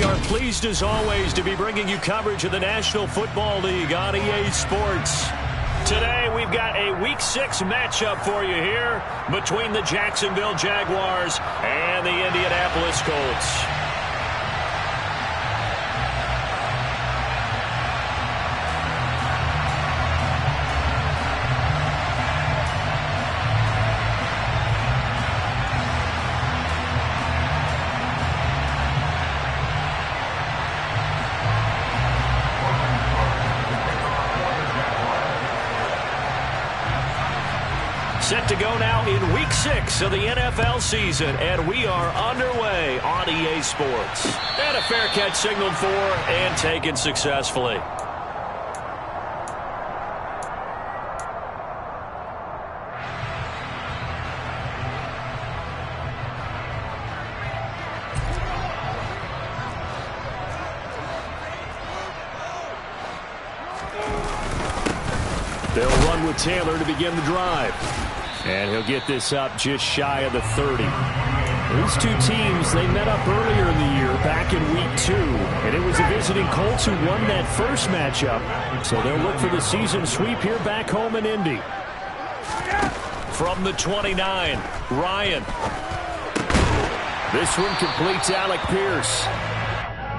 we are pleased as always to be bringing you coverage of the National Football League on EA Sports. Today we've got a Week 6 matchup for you here between the Jacksonville Jaguars and the Indianapolis Colts. Set to go now in Week 6 of the NFL season, and we are underway on EA Sports. And a fair catch signaled for and taken successfully. They'll run with Taylor to begin the drive. And he'll get this up just shy of the 30. These two teams, they met up earlier in the year, back in Week 2. And it was the visiting Colts who won that first matchup. So they'll look for the season sweep here back home in Indy. From the 29, Ryan. This one completes Alec Pierce.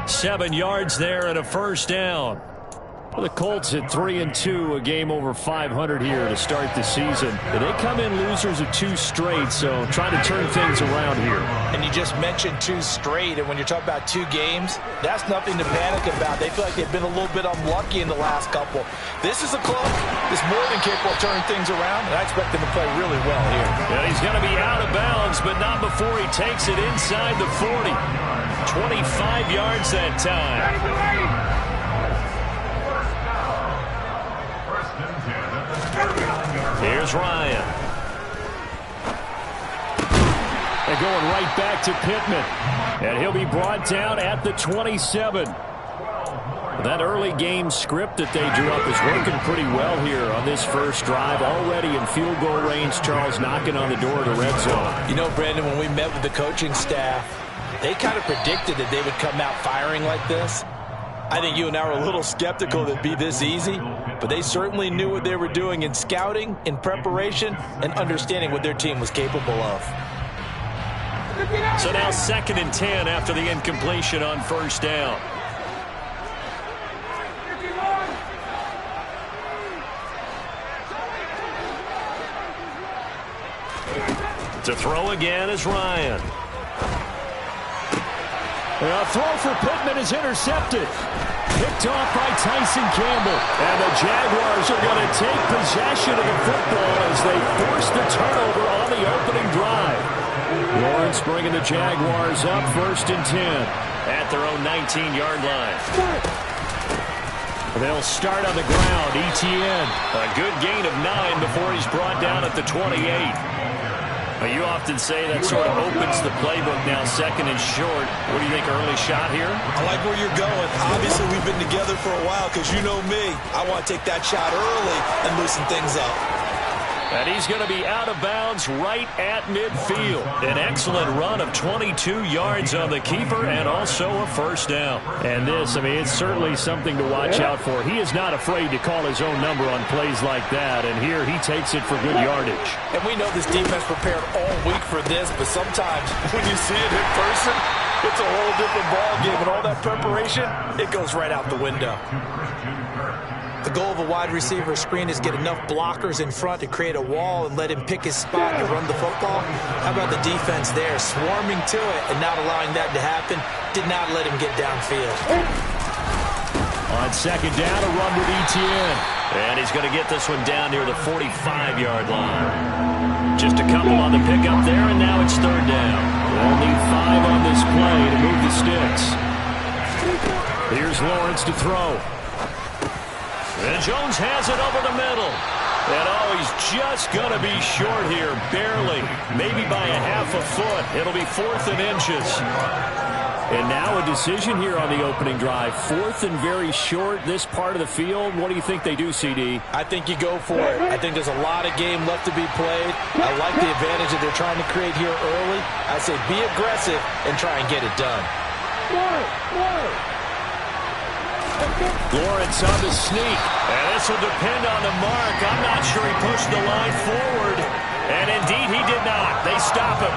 7 yards there and a first down. The Colts at 3-2, a game over 500 here to start the season. And they come in losers of 2 straight, so trying to turn things around here. And you just mentioned 2 straight, and when you're talking about 2 games, that's nothing to panic about. They feel like they've been a little bit unlucky in the last couple. This is a club that's more than capable of turning things around, and I expect them to play really well here. Yeah, he's going to be out of bounds, but not before he takes it inside the 40. 25 yards that time. Here's Ryan. And going right back to Pittman. And he'll be brought down at the 27. That early game script that they drew up is working pretty well here on this first drive. Already in field goal range, Charles knocking on the door of the red zone. You know, Brandon, when we met with the coaching staff, they kind of predicted that they would come out firing like this. I think you and I were a little skeptical that it'd be this easy, but they certainly knew what they were doing in scouting, in preparation, and understanding what their team was capable of. So now 2nd and 10 after the incompletion on first down. To throw again is Ryan. A throw for Pittman is intercepted. Picked off by Tyson Campbell. And the Jaguars are going to take possession of the football as they force the turnover on the opening drive. Lawrence bringing the Jaguars up 1st and 10 at their own 19-yard line. They'll start on the ground. Etienne, a good gain of 9 before he's brought down at the 28. You often say that sort of opens the playbook now, 2nd and short. What do you think, early shot here? I like where you're going. Obviously, we've been together for a while because you know me. I want to take that shot early and loosen things up. And he's going to be out of bounds right at midfield. An excellent run of 22 yards on the keeper and also a first down. And this, I mean, it's certainly something to watch out for. He is not afraid to call his own number on plays like that. And here he takes it for good yardage. And we know this defense prepared all week for this, but sometimes when you see it in person, it's a whole different ball game. And all that preparation, it goes right out the window. The goal of a wide receiver screen is get enough blockers in front to create a wall and let him pick his spot to run the football. How about the defense there, swarming to it and not allowing that to happen? Did not let him get downfield. On 2nd down, a run with Etienne. And he's going to get this one down near the 45-yard line. Just a couple on the pickup there, and now it's 3rd down. They'll need 5 on this play to move the sticks. Here's Lawrence to throw. And Jones has it over the middle. And oh, he's just going to be short here, barely. Maybe by a half a foot. It'll be 4th and inches. And now a decision here on the opening drive. 4th and very short, this part of the field. What do you think they do, CD? I think you go for it. I think there's a lot of game left to be played. I like the advantage that they're trying to create here early. I say be aggressive and try and get it done. Lawrence on the sneak. And this will depend on the mark. I'm not sure he pushed the line forward. And indeed he did not. They stop him.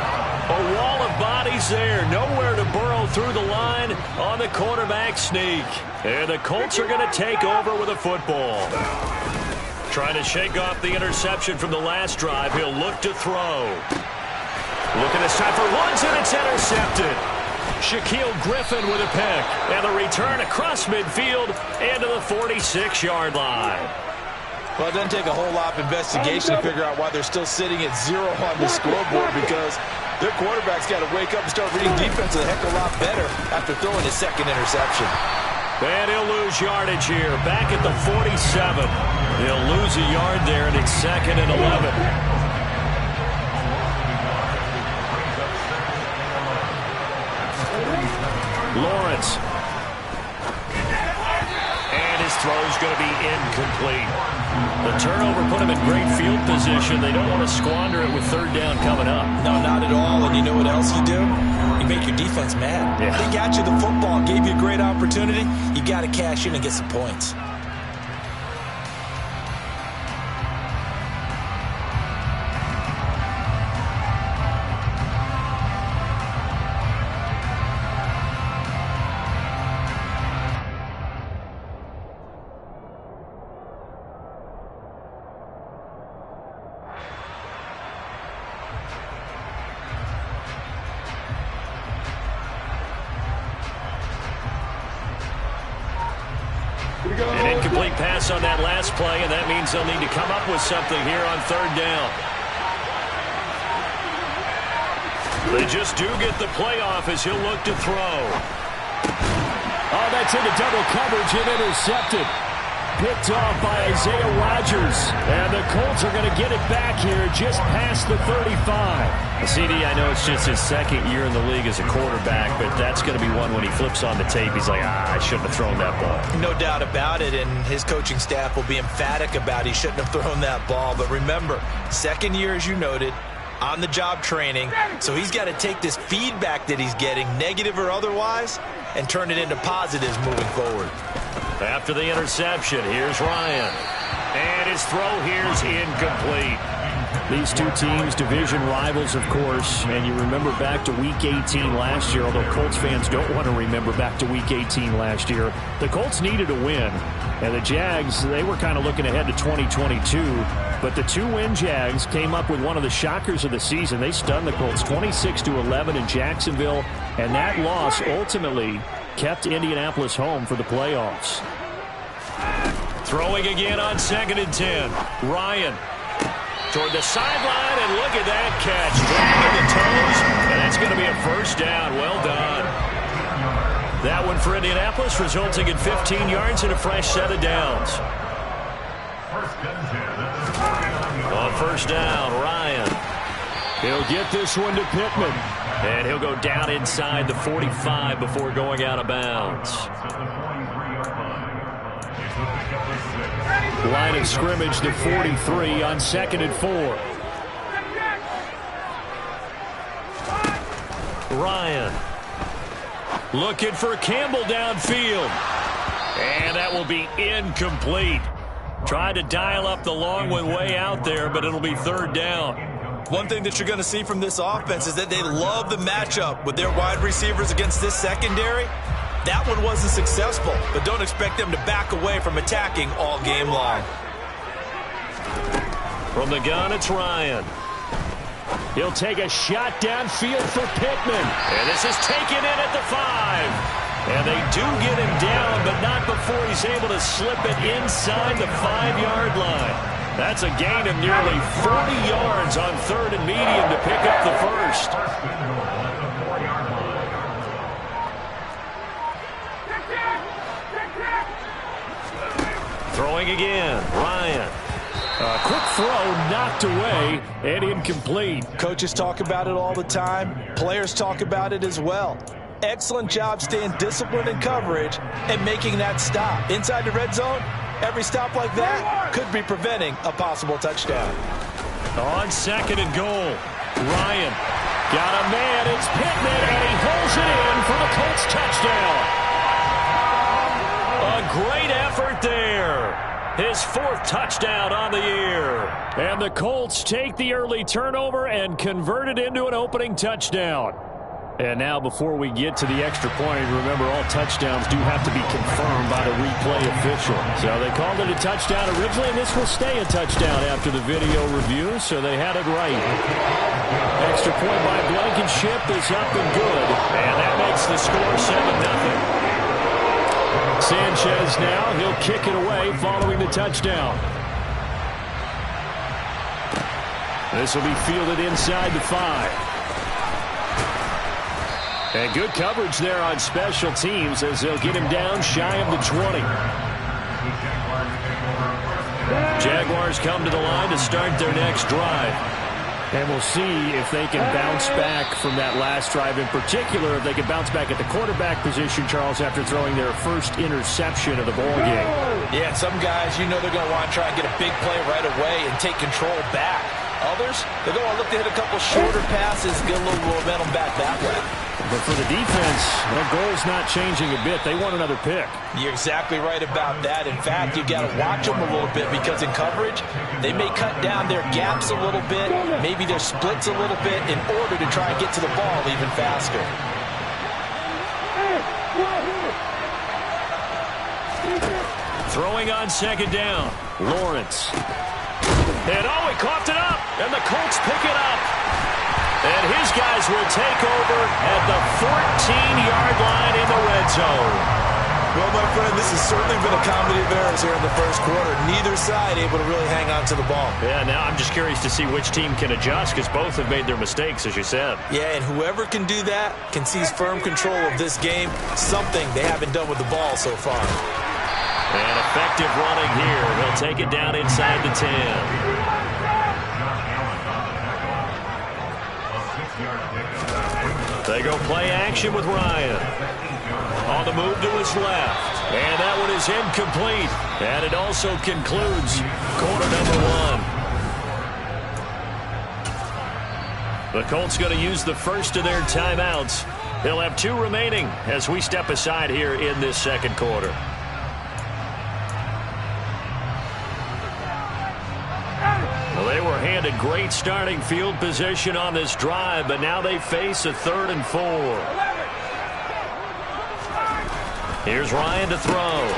A wall of bodies there. Nowhere to burrow through the line on the quarterback sneak. And the Colts are going to take over with a football. Trying to shake off the interception from the last drive. He'll look to throw. Looking this time for Woods, and it's intercepted. Shaquill Griffin with a pick. And the return across midfield into the 46-yard line. Well, it doesn't take a whole lot of investigation to figure out why they're still sitting at 0 on the scoreboard, because their quarterback's got to wake up and start reading defense a heck of a lot better after throwing his second interception. And he'll lose yardage here. Back at the 47. He'll lose a yard there, and it's 2nd and 11. Lawrence. And his throw's going to be incomplete. The turnover put him in great field position. They don't want to squander it with 3rd down coming up. No, not at all. And you know what else you do? You make your defense mad. Yeah. They got you the football, gave you a great opportunity. You got to cash in and get some points. An incomplete pass on that last play, and that means they'll need to come up with something here on 3rd down. They just do get the playoff as he'll look to throw. Oh, that's into double coverage and intercepted. Picked off by Isaiah Rodgers. And the Colts are going to get it back here just past the 35. CD, I know it's just his 2nd year in the league as a quarterback, but that's going to be one when he flips on the tape. He's like, I shouldn't have thrown that ball. No doubt about it, and his coaching staff will be emphatic about he shouldn't have thrown that ball. But remember, 2nd year, as you noted, on-the-job training, so he's got to take this feedback that he's getting, negative or otherwise, and turn it into positives moving forward. After the interception, here's Ryan. And his throw here's incomplete. These two teams, division rivals, of course, and you remember back to Week 18 last year, although Colts fans don't want to remember back to Week 18 last year. The Colts needed a win, and the Jags, they were kind of looking ahead to 2022, but the 2-win Jags came up with one of the shockers of the season. They stunned the Colts 26-11 in Jacksonville, and that loss ultimately kept Indianapolis home for the playoffs. Throwing again on 2nd and 10. Ryan toward the sideline, and look at that catch. Dragging the toes, and that's going to be a 1st down. Well done. That one for Indianapolis, resulting in 15 yards and a fresh set of downs. On 1st down, Ryan. He'll get this one to Pittman. And he'll go down inside the 45 before going out of bounds. Line of scrimmage to 43 on 2nd and 4. Ryan looking for Campbell downfield. And that will be incomplete. Tried to dial up the long one way out there, but it'll be 3rd down. One thing that you're going to see from this offense is that they love the matchup with their wide receivers against this secondary. That one wasn't successful, but don't expect them to back away from attacking all game long. From the gun, it's Ryan. He'll take a shot downfield for Pittman. And this is taken in at the 5. And they do get him down, but not before he's able to slip it inside the 5-yard line. That's a gain of nearly 40 yards on 3rd and medium to pick up the 1st. Throwing again, Ryan. A quick throw knocked away and incomplete. Coaches talk about it all the time. Players talk about it as well. Excellent job staying disciplined in coverage and making that stop. Inside the red zone, every stop like that could be preventing a possible touchdown. On 2nd and goal, Ryan got a man. It's Pittman, and he holds it in for the Colts touchdown. A great effort there. His 4th touchdown on the year. And the Colts take the early turnover and convert it into an opening touchdown. And now before we get to the extra point, remember all touchdowns do have to be confirmed by the replay official. So they called it a touchdown originally, and this will stay a touchdown after the video review, so they had it right. Extra point by Blankenship is up and good. And that makes the score 7-0. Sanchez now, he'll kick it away following the touchdown. This will be fielded inside the 5. And good coverage there on special teams as they'll get him down shy of the 20. Jaguars come to the line to start their next drive. And we'll see if they can bounce back from that last drive. In particular, if they can bounce back at the quarterback position, Charles, after throwing their first interception of the ball game. Yeah, some guys, you know they're going to want to try and get a big play right away and take control back. Others, they're going to look to hit a couple shorter passes, get a little momentum back that way. But for the defense, their goal's not changing a bit. They want another pick. You're exactly right about that. In fact, you've got to watch them a little bit because in coverage, they may cut down their gaps a little bit, maybe their splits a little bit in order to try and get to the ball even faster. Throwing on second down, Lawrence. And oh, he coughed it up, and the Colts pick it up. And his guys will take over at the 14-yard line in the red zone. Well, my friend, this has certainly been a comedy of errors here in the first quarter. Neither side able to really hang on to the ball. Yeah, now I'm just curious to see which team can adjust because both have made their mistakes, as you said. Yeah, and whoever can do that can seize firm control of this game, something they haven't done with the ball so far. And effective running here. He'll take it down inside the 10. They go play action with Ryan. On the move to his left. And that one is incomplete. And it also concludes quarter number 1. The Colts going to use the first of their timeouts. They'll have 2 remaining as we step aside here in this second quarter. Well, they were handed great starting field position on this drive, but now they face a 3rd and 4. Here's Ryan to throw.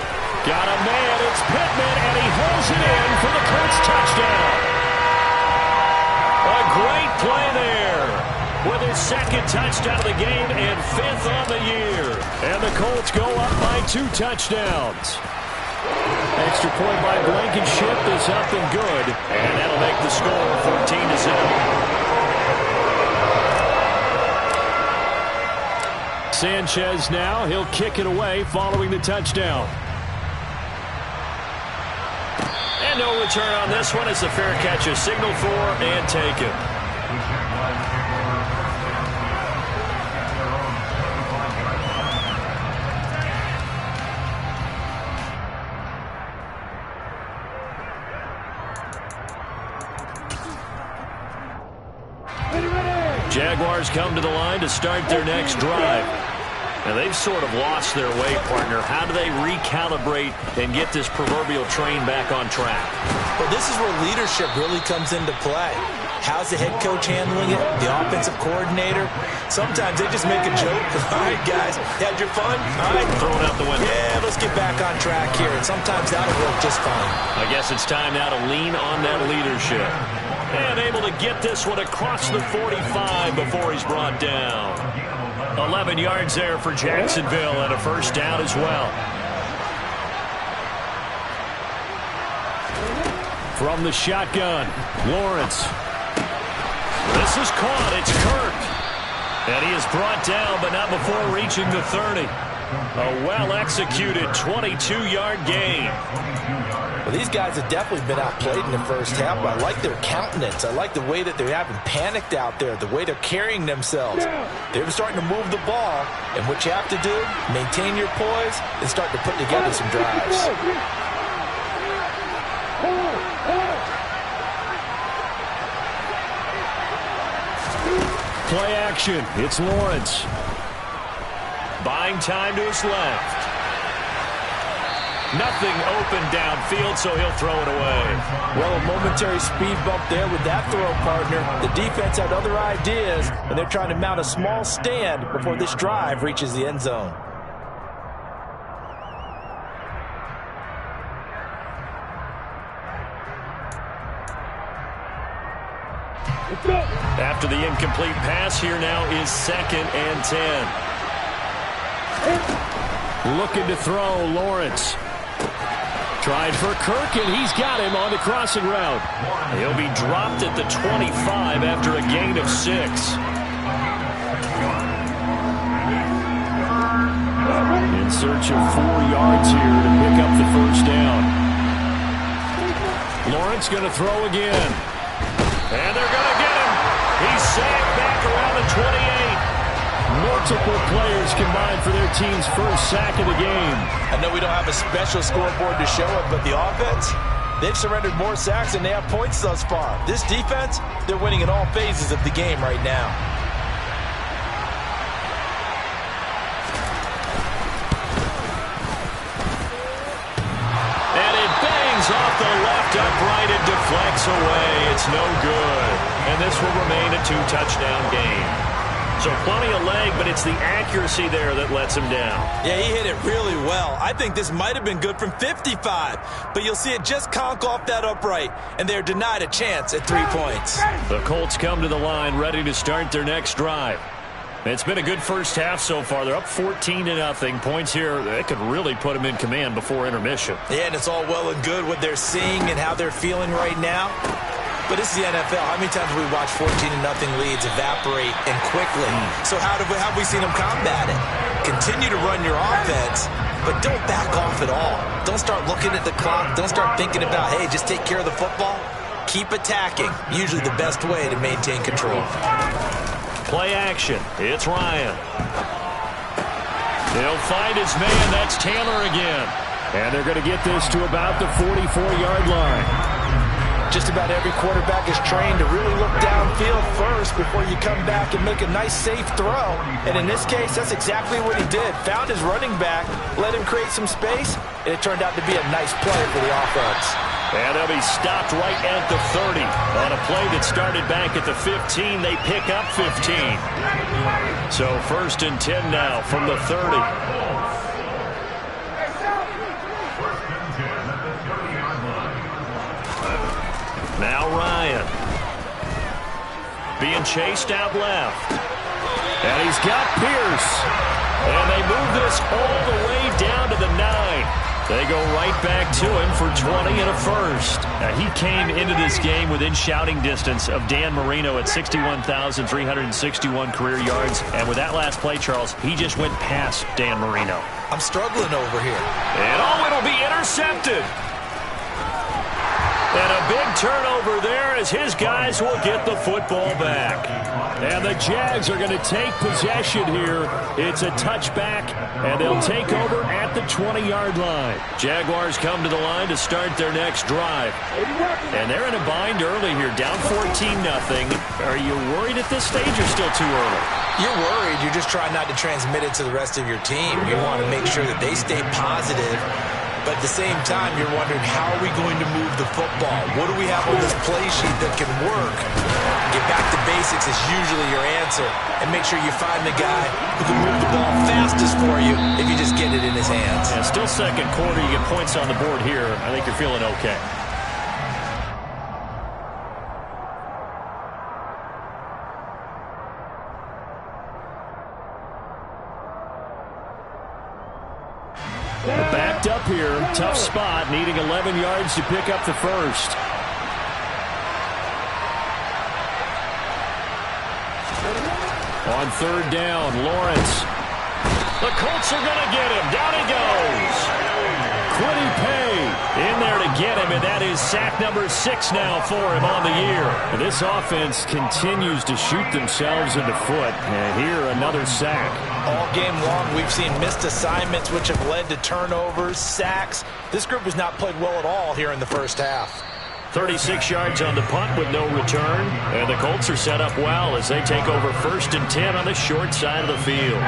Got a man, it's Pittman, and he holds it in for the Colts touchdown. A great play there with his 2nd touchdown of the game and 5th on the year. And the Colts go up by 2 touchdowns. Extra point by Blankenship is up and good. And that'll make the score 14-7. Sanchez now, he'll kick it away following the touchdown. And no return on this one as the fair catch is signaled for and taken. Jaguars come to the line to start their next drive. Now, they've sort of lost their way, partner. How do they recalibrate and get this proverbial train back on track? Well, this is where leadership really comes into play. How's the head coach handling it? The offensive coordinator? Sometimes they just make a joke. All right, guys, had your fun? All right. Throw it out the window. Yeah, let's get back on track here. And sometimes that'll work just fine. I guess it's time now to lean on that leadership. And able to get this one across the 45 before he's brought down. 11 yards there for Jacksonville and a first down as well. From the shotgun, Lawrence. This is caught. It's Kirk. And he is brought down, but not before reaching the 30. A well-executed 22-yard gain. Well, these guys have definitely been outplayed in the first half, but I like their countenance. I like the way that they haven't panicked out there, the way they're carrying themselves. They're starting to move the ball, and what you have to do, maintain your poise and start to put together some drives. Play action. It's Lawrence. buying time to his left. Nothing open downfield, so he'll throw it away. Well, a momentary speed bump there with that throw, partner. The defense had other ideas, and they're trying to mount a small stand before this drive reaches the end zone. After the incomplete pass, here now is 2nd and 10. Looking to throw, Lawrence. Tried for Kirk, and he's got him on the crossing route. He'll be dropped at the 25 after a gain of 6. In search of 4 yards here to pick up the first down. Lawrence going to throw again. And they're going to get him. He's sacked back around the 28. Multiple players combined for their team's first sack of the game. I know we don't have a special scoreboard to show it, but the offense, they've surrendered more sacks than they have points thus far. This defense, they're winning in all phases of the game right now. And it bangs off the left upright and deflects away. It's no good. And this will remain a 2-touchdown game. So plenty of leg, but it's the accuracy there that lets him down. Yeah, he hit it really well. I think this might have been good from 55, but you'll see it just conk off that upright, and they're denied a chance at 3 points. The Colts come to the line ready to start their next drive. It's been a good first half so far. They're up 14-0. Points here, that could really put them in command before intermission. Yeah, and it's all well and good what they're seeing and how they're feeling right now. But this is the NFL. How many times have we watched 14-0 leads evaporate and quickly? So how have we seen them combat it? Continue to run your offense, but don't back off at all. Don't start looking at the clock. Don't start thinking about, hey, just take care of the football. Keep attacking. Usually the best way to maintain control. Play action. It's Ryan. He'll find his man. That's Taylor again. And they're going to get this to about the 44-yard line. Just about every quarterback is trained to really look downfield first before you come back and make a nice, safe throw. And in this case, that's exactly what he did. Found his running back, let him create some space, and it turned out to be a nice play for the offense. And they'll be stopped right at the 30. On a play that started back at the 15, they pick up 15. So 1st and 10 now from the 30. Now Ryan. Being chased out left. And he's got Pierce. And they move this all the way down to the 9. They go right back to him for 20 and a first. Now, he came into this game within shouting distance of Dan Marino at 61,361 career yards. And with that last play, Charles, he just went past Dan Marino. I'm struggling over here. And it'll be intercepted. And a big turnover there as his guys will get the football back. And the Jags are going to take possession here. It's a touchback, and they'll take over at the 20-yard line. Jaguars come to the line to start their next drive. And they're in a bind early here, down 14-0. Are you worried at this stage or still too early? You're worried. You're just trying not to transmit it to the rest of your team. You want to make sure that they stay positive. But at the same time, you're wondering, how are we going to move the football? What do we have on this play sheet that can work? Get back to basics is usually your answer. And make sure you find the guy who can move the ball fastest for you if you just get it in his hands. Yeah, still second quarter. You get points on the board here. I think you're feeling okay. Backed up here, tough spot, needing 11 yards to pick up the first. On 3rd down, Lawrence. The Colts are going to get him. Down he goes. Kwity Paye in there to get him, and that is sack number 6 now for him on the year. And this offense continues to shoot themselves in the foot. And here, another sack. All game long, we've seen missed assignments, which have led to turnovers, sacks. This group has not played well at all here in the first half. 36 yards on the punt with no return. And the Colts are set up well as they take over 1st and 10 on the short side of the field.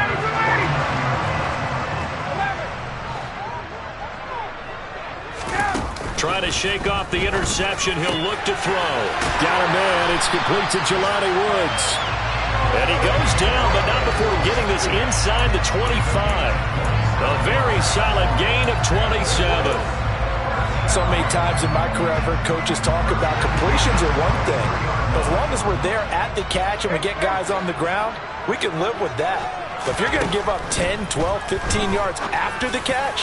Trying to shake off the interception. He'll look to throw. Got a man. It's complete to Jelani Woods. And he goes down, but not before getting this inside the 25. A very solid gain of 27. So many times in my career I've heard coaches talk about completions are one thing. But as long as we're there at the catch and we get guys on the ground, we can live with that. But if you're going to give up 10, 12, 15 yards after the catch,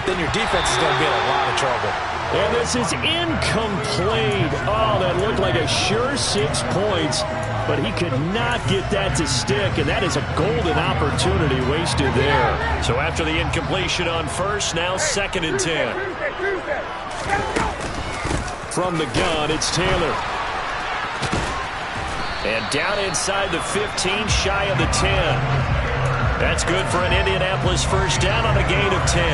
then your defense is going to be in a lot of trouble. And this is incomplete. Oh, that looked like a sure 6 points, but he could not get that to stick, and that is a golden opportunity wasted there. So after the incompletion on first, now 2nd and 10. From the gun, it's Taylor. And down inside the 15, shy of the 10. That's good for an Indianapolis first down on a gain of 10.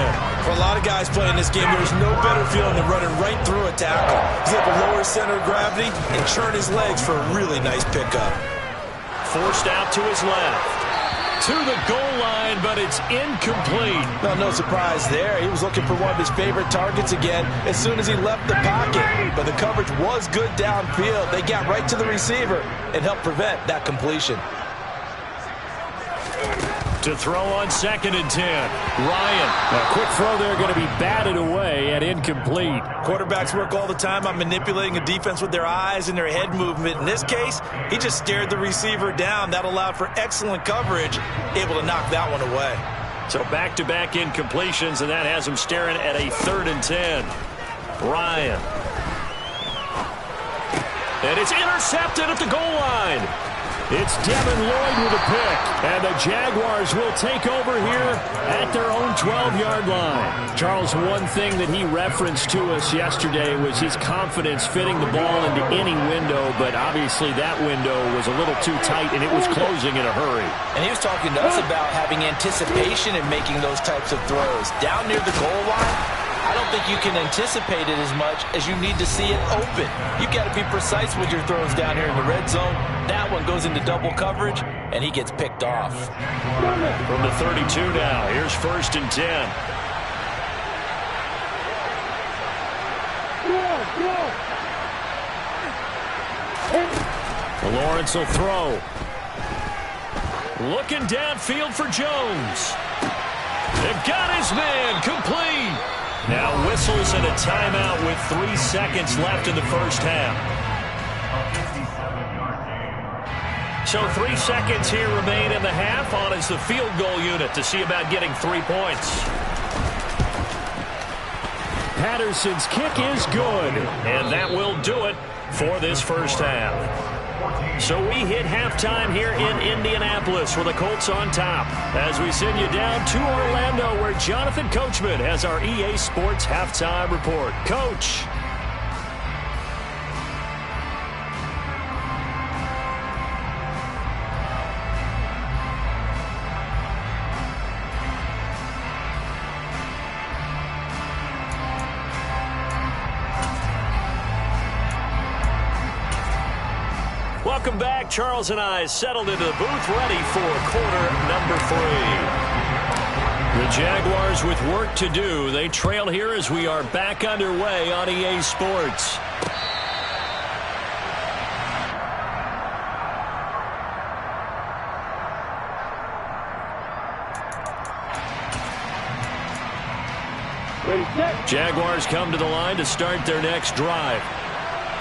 For a lot of guys playing this game, there's no better feeling than running right through a tackle. He's able to lower his center of gravity and churn his legs for a really nice pickup. Forced out to his left. To the goal line, but it's incomplete. Well, no surprise there. He was looking for one of his favorite targets again as soon as he left the pocket. But the coverage was good downfield. They got right to the receiver and helped prevent that completion. To throw on 2nd and 10. Ryan. A quick throw there, going to be batted away and incomplete. Quarterbacks work all the time on manipulating a defense with their eyes and their head movement. In this case, he just stared the receiver down. That allowed for excellent coverage, able to knock that one away. So back-to-back incompletions, and that has him staring at a 3rd and 10. Ryan. And it's intercepted at the goal line. It's Devin Lloyd with a pick, and the Jaguars will take over here at their own 12-yard line. Charles, one thing that he referenced to us yesterday was his confidence fitting the ball into any window, but obviously that window was a little too tight, and it was closing in a hurry. And he was talking to us about having anticipation in making those types of throws. Down near the goal line, I don't think you can anticipate it as much as you need to see it open. You got to be precise with your throws down here in the red zone. That one goes into double coverage, and he gets picked off. From the 32 now, here's 1st and 10. Lawrence will throw. Looking downfield for Jones. They've got his man complete. Now whistles and a timeout with 3 seconds left in the first half. So 3 seconds here remain in the half. On is the field goal unit to see about getting 3 points. Patterson's kick is good. And that will do it for this first half. So we hit halftime here in Indianapolis with the Colts on top as we send you down to Orlando where Jonathan Coachman has our EA Sports halftime report. Coach. Welcome back. Charles and I settled into the booth ready for quarter number 3. The Jaguars with work to do. They trail here as we are back underway on EA Sports. Jaguars come to the line to start their next drive.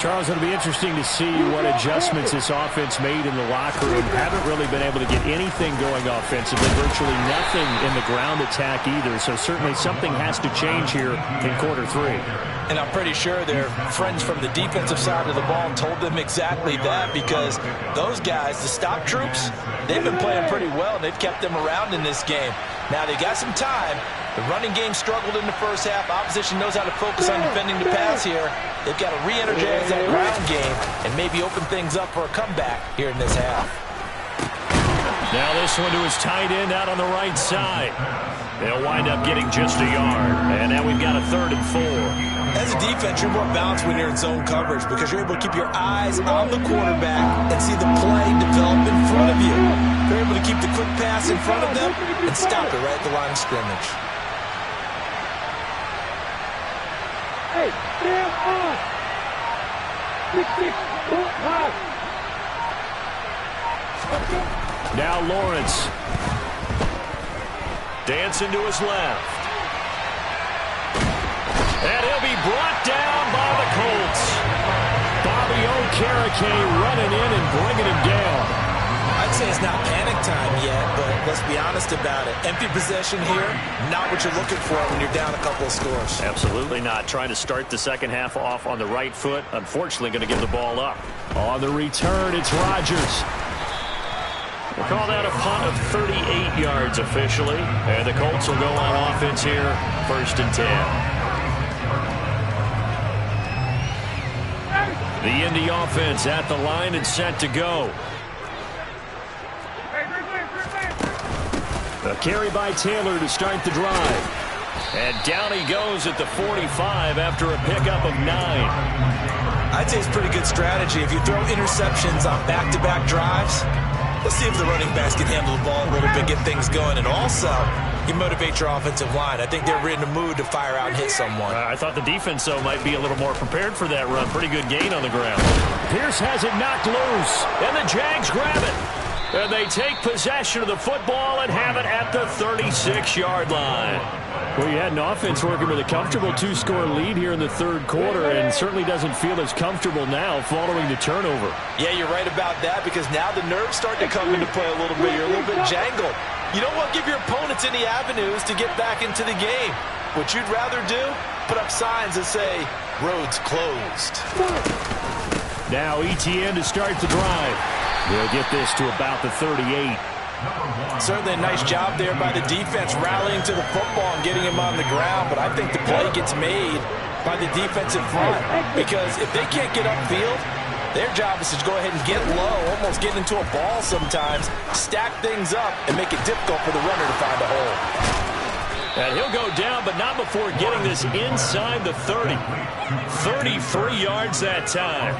Charles, it'll be interesting to see what adjustments this offense made in the locker room. Haven't really been able to get anything going offensively, virtually nothing in the ground attack either. So certainly something has to change here in quarter 3. And I'm pretty sure their friends from the defensive side of the ball told them exactly that, because those guys, the stop troops, they've been playing pretty well, and they've kept them around in this game. Now they got some time. The running game struggled in the first half. Opposition knows how to focus on defending the pass here. They've got to re-energize that ground game and maybe open things up for a comeback here in this half. Now this one to his tight end out on the right side. They'll wind up getting just a yard. And now we've got a 3rd and 4. As a defense, you're more balanced when you're in zone coverage because you're able to keep your eyes on the quarterback and see the play develop in front of you. You're able to keep the quick pass in front of them and stop it right at the line of scrimmage. Now Lawrence. Dancing to his left. And he'll be brought down by the Colts. Bobby Okereke running in and bringing him down. I'd say it's not panic time yet, but let's be honest about it. Empty possession here, not what you're looking for when you're down a couple of scores. Absolutely not. Trying to start the second half off on the right foot. Unfortunately, going to give the ball up. On the return, it's Rodgers. We'll call that a punt of 38 yards officially. And the Colts will go on offense here, 1st and 10. The Indy offense at the line and set to go. A carry by Taylor to start the drive. And down he goes at the 45 after a pickup of 9. I'd say it's pretty good strategy. If you throw interceptions on back-to-back drives, let's see if the running backs can handle the ball a little bit, get things going. And also, you motivate your offensive line. I think they're in the mood to fire out and hit someone. I thought the defense, though, might be a little more prepared for that run. Pretty good gain on the ground. Pierce has it knocked loose. And the Jags grab it. And they take possession of the football and have it at the 36-yard line. Well, you had an offense working with a comfortable 2-score lead here in the 3rd quarter and certainly doesn't feel as comfortable now following the turnover. Yeah, you're right about that because now the nerves start to come into play a little bit. You're a little bit jangled. You don't want to give your opponents any avenues to get back into the game. What you'd rather do, put up signs that say, roads closed. Now ETN to start the drive. They'll get this to about the 38. Certainly a nice job there by the defense rallying to the football and getting him on the ground, but I think the play gets made by the defensive front because if they can't get upfield, their job is to go ahead and get low, almost get into a ball sometimes, stack things up, and make it difficult for the runner to find a hole. And he'll go down, but not before getting this inside the 30. 33 yards that time.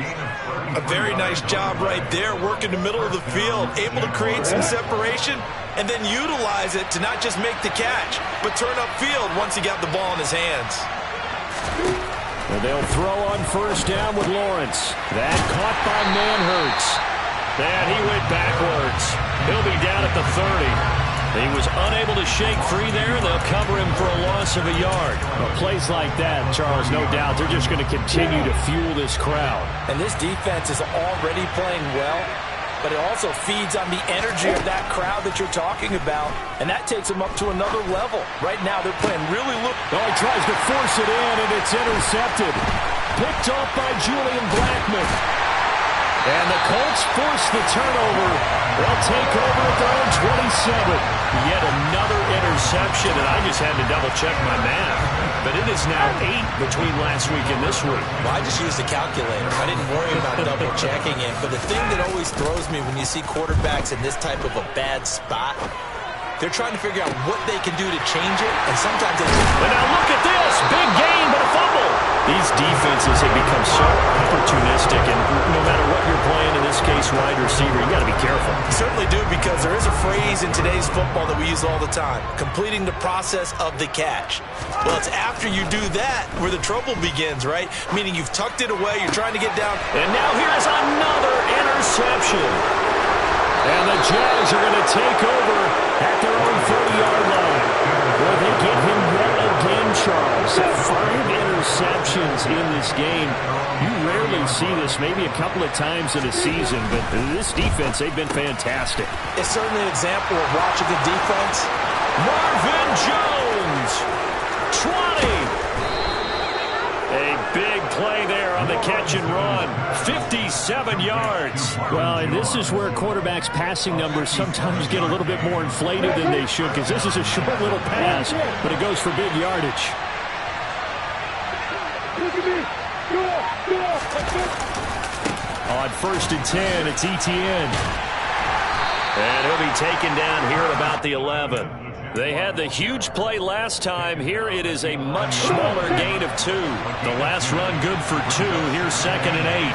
A very nice job right there, working the middle of the field, able to create some separation, and then utilize it to not just make the catch, but turn upfield once he got the ball in his hands. And they'll throw on 1st down with Lawrence. That caught by Manhertz. And he went backwards. He'll be down at the 30. He was unable to shake free there. They'll cover him for a loss of a yard. Well, plays like that, Charles, no doubt, they're just going to continue to fuel this crowd. And this defense is already playing well, but it also feeds on the energy of that crowd that you're talking about, and that takes them up to another level. Right now, they're playing really low. Oh, he tries to force it in, and it's intercepted. Picked off by Julian Blackmon. And the Colts force the turnover. They'll take over at their own 27. Yet another interception, and I just had to double-check my math. But it is now 8 between last week and this week. Well, I just used a calculator. I didn't worry about double-checking it. But the thing that always throws me when you see quarterbacks in this type of a bad spot, they're trying to figure out what they can do to change it, and sometimes they just... But now look at this. Big gain, but a fumble. These defenses have become so opportunistic, and no matter what you're playing, in this case, wide receiver, you got to be careful. You certainly do, because there is a phrase in today's football that we use all the time, completing the process of the catch. Well, it's after you do that where the trouble begins, right? Meaning you've tucked it away, you're trying to get down. And now here is another interception. And the Jags are going to take over at their own 30-yard line. Well, they get him yet again, Charles. 5 interceptions in this game. You rarely see this, maybe a couple of times in a season, but this defense, they've been fantastic. It's certainly an example of watching the defense. Marvin Jones, 20. A big play there on the catch and run. 57 yards. Well, and this is where quarterbacks' passing numbers sometimes get a little bit more inflated than they should, because this is a short little pass, but it goes for big yardage. On 1st and 10, it's ETN. And he'll be taken down here at about the 11. They had the huge play last time. Here it is a much smaller gain of 2. The last run good for 2. Here's 2nd and 8.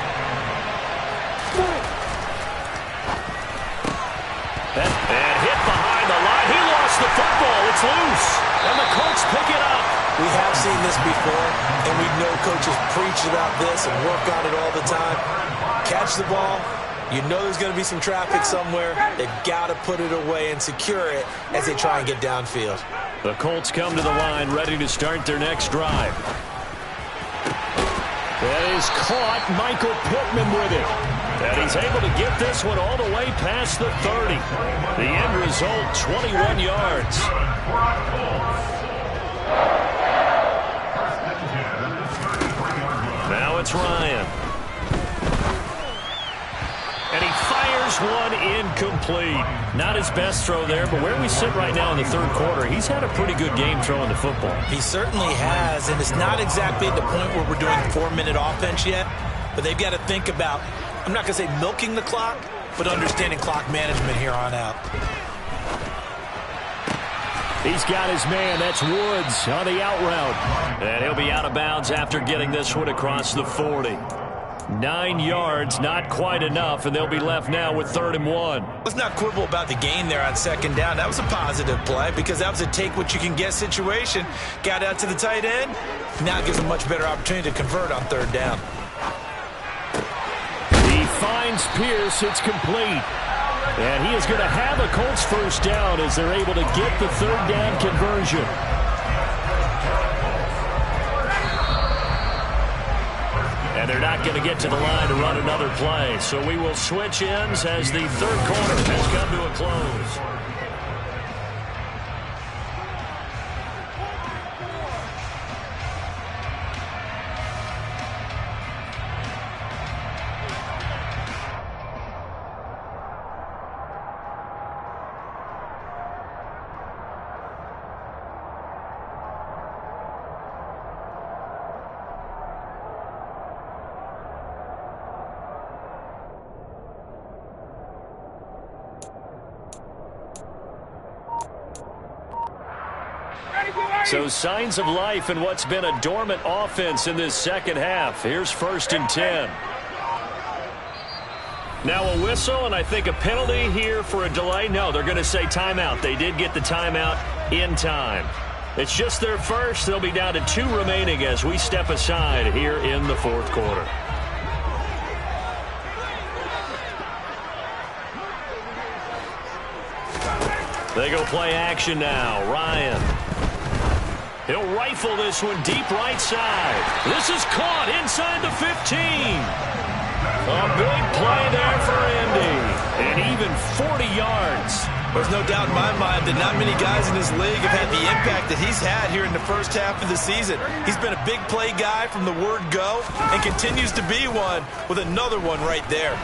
And hit behind the line. He lost the football. It's loose. And the Colts pick it up. We have seen this before, and we know coaches preach about this and work on it all the time. Catch the ball. You know there's going to be some traffic somewhere. They've got to put it away and secure it as they try and get downfield. The Colts come to the line, ready to start their next drive. That is caught. Michael Pittman with it. And he's able to get this one all the way past the 30. The end result, 21 yards. Now it's Ryan. And he fires one incomplete. Not his best throw there, but where we sit right now in the third quarter, he's had a pretty good game throwing the football. He certainly has, and it's not exactly at the point where we're doing 4-minute offense yet, but they've got to think about, I'm not going to say milking the clock, but understanding clock management here on out. He's got his man. That's Woods on the out route. And he'll be out of bounds after getting this one across the 40. 9 yards, not quite enough, and they'll be left now with 3rd and 1. Let's not quibble about the gain there on 2nd down. That was a positive play because that was a take-what-you-can-get situation. Got out to the tight end. Now it gives a much better opportunity to convert on 3rd down. He finds Pierce. It's complete. And he is going to have a Colts 1st down as they're able to get the 3rd down conversion. And they're not going to get to the line to run another play. So we will switch ends as the 3rd quarter has come to a close. So signs of life in what's been a dormant offense in this second half. Here's 1st and 10. Now a whistle and I think a penalty here for a delay. No, they're going to say timeout. They did get the timeout in time. It's just their first. They'll be down to 2 remaining as we step aside here in the 4th quarter. They go play action now. Ryan. He'll rifle this one deep right side. This is caught inside the 15. A big play there for Andy. And even 40 yards. There's no doubt in my mind that not many guys in this league have had the impact that he's had here in the first half of the season. He's been a big play guy from the word go and continues to be one with another one right there.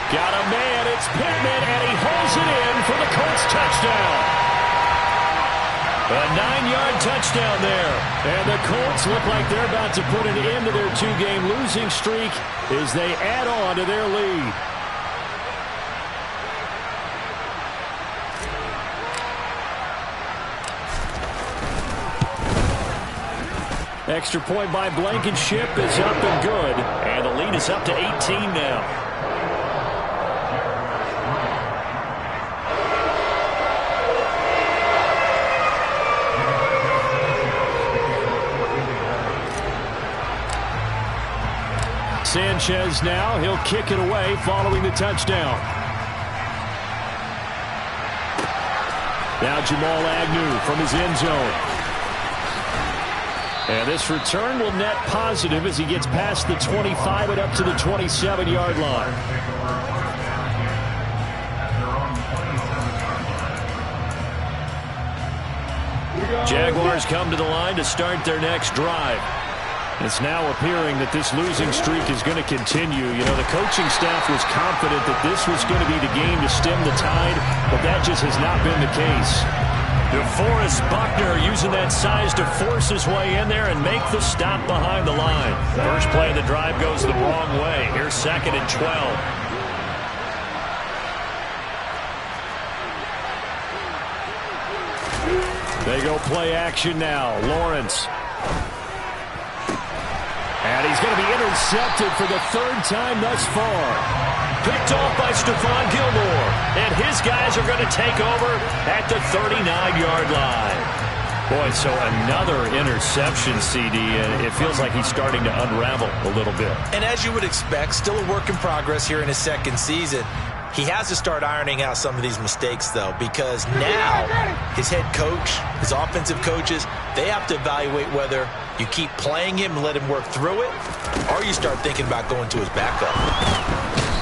Got a man. It's Pittman, and he holds it in for the Colts touchdown. A 9-yard touchdown there. And the Colts look like they're about to put an end to their 2-game losing streak as they add on to their lead. Extra point by Blankenship is up and good. And the lead is up to 18 now. Sanchez now, he'll kick it away following the touchdown. Now Jamal Agnew from his end zone. And this return will net positive as he gets past the 25 and up to the 27-yard line. Jaguars come to the line to start their next drive. It's now appearing that this losing streak is going to continue. You know, the coaching staff was confident that this was going to be the game to stem the tide, but that just has not been the case. DeForest Buckner using that size to force his way in there and make the stop behind the line. First play of the drive goes the wrong way. Here's 2nd and 12. They go play action now. Lawrence. And he's going to be intercepted for the 3rd time thus far. Picked off by Stephon Gilmore. And his guys are going to take over at the 39-yard line. Boy, so another interception, CD, and it feels like he's starting to unravel a little bit. And as you would expect, still a work in progress here in his second season. He has to start ironing out some of these mistakes, though, because now his head coach, his offensive coaches, they have to evaluate whether you keep playing him and let him work through it, or you start thinking about going to his backup.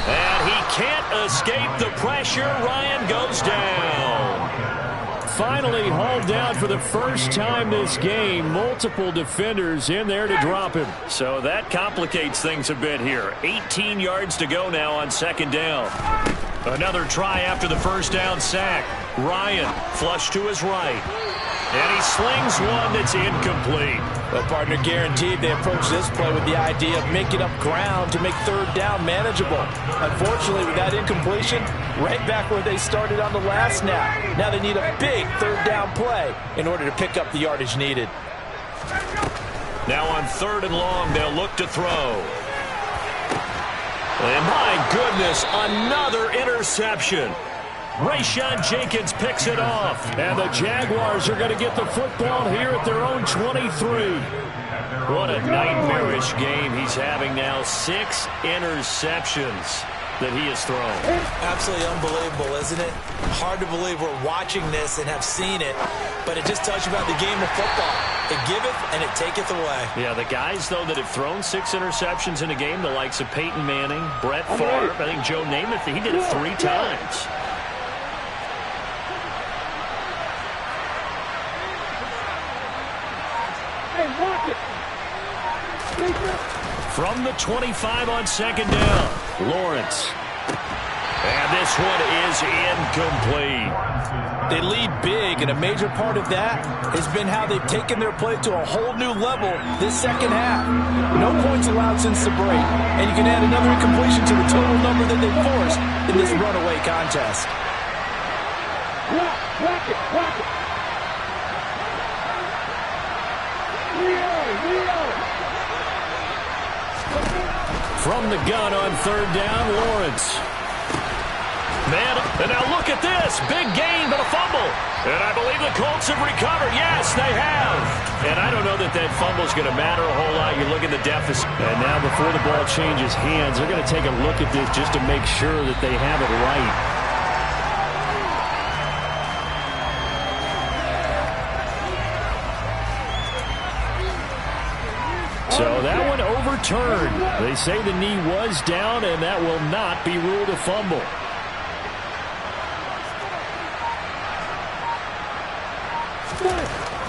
And he can't escape the pressure. Ryan goes down. Finally hauled down for the first time this game. Multiple defenders in there to drop him. So that complicates things a bit here. 18 yards to go now on second down. Another try after the first down sack. Ryan flush to his right. And he slings one that's incomplete. Well, partner, guaranteed they approach this play with the idea of making up ground to make third down manageable. Unfortunately, with that incompletion, right back where they started on the last snap. Now they need a big third down play in order to pick up the yardage needed. Now on third and long, they'll look to throw. And my goodness, another interception. Rayshawn Jenkins picks it off. And the Jaguars are going to get the football here at their own 23. What a nightmarish game he's having now. 6 interceptions that he has thrown. Absolutely unbelievable, isn't it? Hard to believe we're watching this and have seen it, but it just tells you about the game of football. It giveth and it taketh away. Yeah, the guys, though, that have thrown 6 interceptions in a game, the likes of Peyton Manning, Brett Favre, I think Joe Namath, he did it 3 times. From the 25 on second down, Lawrence. And this one is incomplete. They lead big, and a major part of that has been how they've taken their play to a whole new level this second half. No points allowed since the break, and you can add another incompletion to the total number that they forced in this runaway contest. Block it. From the gun on third down, Lawrence. Man, and now look at this. Big gain, but a fumble. And I believe the Colts have recovered. Yes, they have. And I don't know that fumble's going to matter a whole lot. You look at the deficit. And now before the ball changes hands, they're going to take a look at this just to make sure that they have it right. So that one overturned. They say the knee was down, and that will not be ruled a fumble.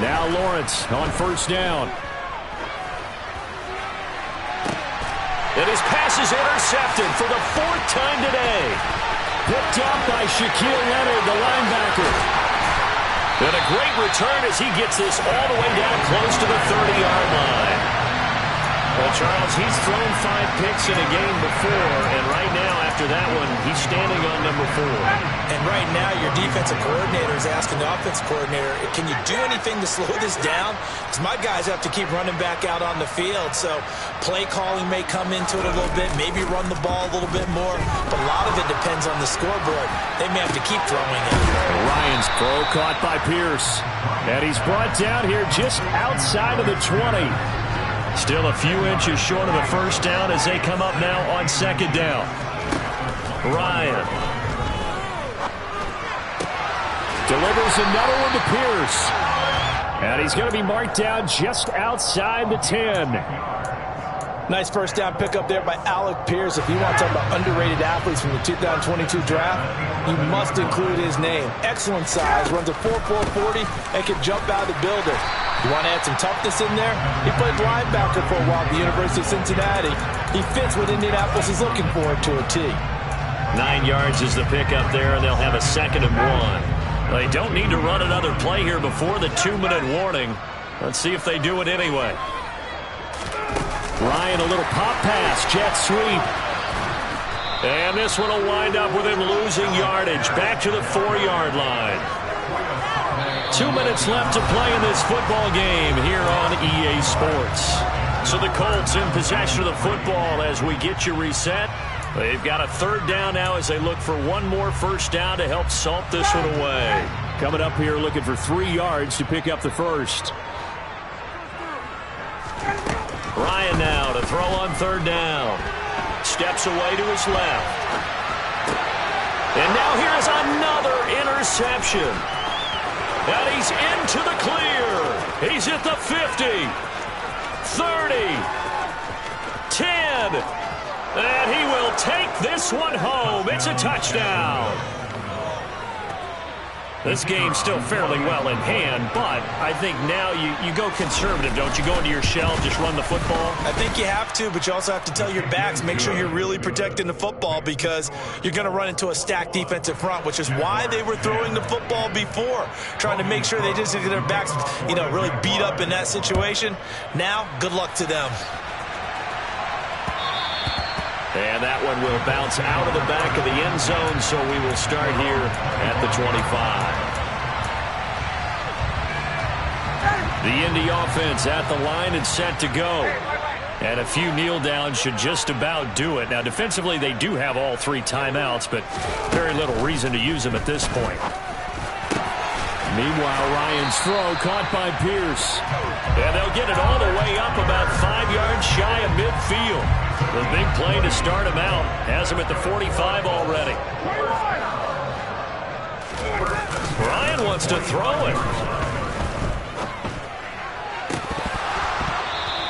Now Lawrence on first down. And his pass is intercepted for the 4th time today. Picked up by Shaquille Leonard, the linebacker. And a great return as he gets this all the way down close to the 30-yard line. Well, Charles, he's thrown 5 picks in a game before, and right now, after that one, he's standing on number 4. And right now, your defensive coordinator is asking the offensive coordinator, can you do anything to slow this down? Because my guys have to keep running back out on the field, so play calling may come into it a little bit, maybe run the ball a little bit more, but a lot of it depends on the scoreboard. They may have to keep throwing it. Ryan's throw caught by Pierce, and he's brought down here just outside of the 20. Still a few inches short of a first down as they come up now on second down. Ryan. Delivers another one to Pierce. And he's going to be marked down just outside the 10. Nice first down pickup there by Alec Pierce. If you want to talk about underrated athletes from the 2022 draft, you must include his name. Excellent size, runs a 4.4 40, and can jump out of the building. You want to add some toughness in there? He played linebacker for a while at the University of Cincinnati. He fits what Indianapolis is looking for to a T. 9 yards is the pickup there, and they'll have a 2nd and 1. They don't need to run another play here before the 2-minute warning. Let's see if they do it anyway. Ryan, a little pop pass, jet sweep. And this one will wind up with him losing yardage. Back to the 4-yard line. 2 minutes left to play in this football game here on EA Sports. So the Colts in possession of the football as we get you reset. They've got a 3rd down now as they look for one more first down to help salt this one away. coming up here looking for 3 yards to pick up the first. Ryan now to throw on third down. Steps away to his left. And now here's another interception. And he's into the clear. He's at the 50, 30, 10. And he will take this one home. It's a touchdown. This game's still fairly well in hand, but I think now you go conservative, don't you? Go into your shell, just run the football? I think you have to, but you also have to tell your backs, make sure you're really protecting the football because you're going to run into a stacked defensive front, which is why they were throwing the football before, trying to make sure they just get their backs, really beat up in that situation. Now, good luck to them. And that one will bounce out of the back of the end zone, so we will start here at the 25. The Indy offense at the line and set to go. And a few kneel downs should just about do it. Now, defensively, they do have all 3 timeouts, but very little reason to use them at this point. Meanwhile, Ryan's throw caught by Pierce. And they'll get it all the way up about 5 yards shy of midfield. The big play to start him out has him at the 45 already. Ryan wants to throw it.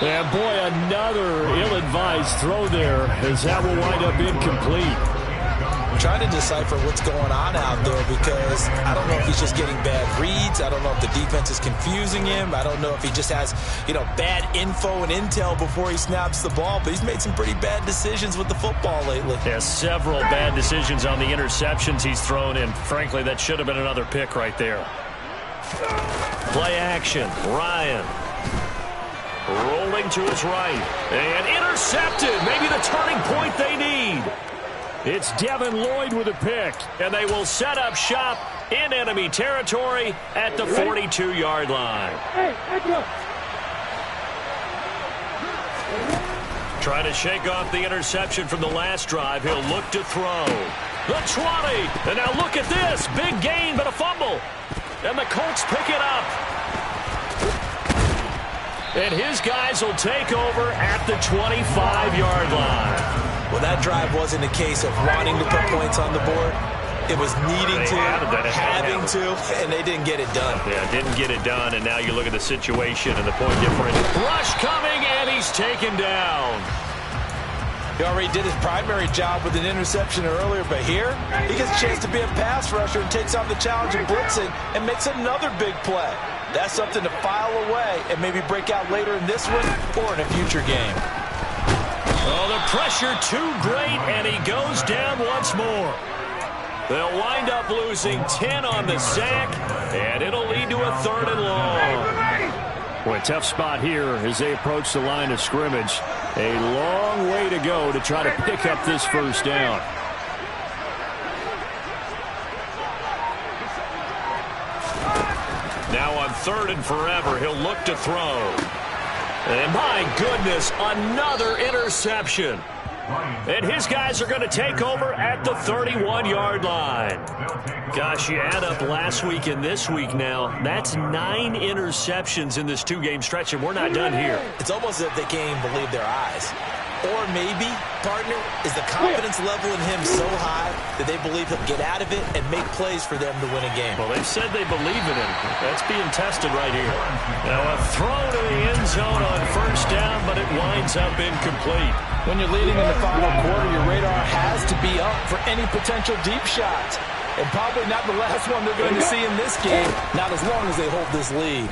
And boy, another ill-advised throw there as that will wind up incomplete. I'm trying to decipher what's going on out there because I don't know if he's just getting bad reads. I don't know if the defense is confusing him. I don't know if he just has, bad info and intel before he snaps the ball. But he's made some pretty bad decisions with the football lately. Yeah, several bad decisions on the interceptions he's thrown in. Frankly, that should have been another pick right there. Play action. Ryan. Rolling to his right. And intercepted. Maybe the turning point they need. It's Devin Lloyd with a pick. And they will set up shop in enemy territory at the 42-yard line. Trying to shake off the interception from the last drive. He'll look to throw. The 20. And now look at this. Big gain, but a fumble. And the Colts pick it up. And his guys will take over at the 25-yard line. Well, that drive wasn't a case of wanting to put points on the board. It was needing to, having to, and they didn't get it done. Yeah, didn't get it done, and now you look at the situation and the point difference. Rush coming, and he's taken down. He already did his primary job with an interception earlier, but here, he gets a chance to be a pass rusher and takes on the challenge of blitzing and makes another big play. That's something to file away and maybe break out later in this one or in a future game. Oh, the pressure too great, and he goes down once more. They'll wind up losing 10 on the sack, and it'll lead to a 3rd and long. Boy, tough spot here as they approach the line of scrimmage. A long way to go to try to pick up this first down. Now on 3rd and forever, he'll look to throw. And my goodness, another interception. And his guys are going to take over at the 31-yard line. Gosh, you add up last week and this week now, that's 9 interceptions in this 2-game stretch, and we're not done here. It's almost as if they can't even believe their eyes. Or maybe, partner, is the confidence level in him so high that they believe he'll get out of it and make plays for them to win a game. Well, they've said they believe in him. That's being tested right here. Now a throw to the end zone on first down, but it winds up incomplete. When you're leading in the final quarter, your radar has to be up for any potential deep shots. And probably not the last one they're going to see in this game, not as long as they hold this lead.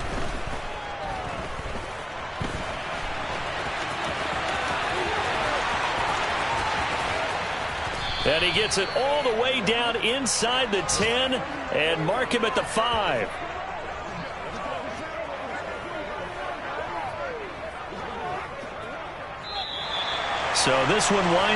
And he gets it all the way down inside the 10 and mark him at the 5. So this one winds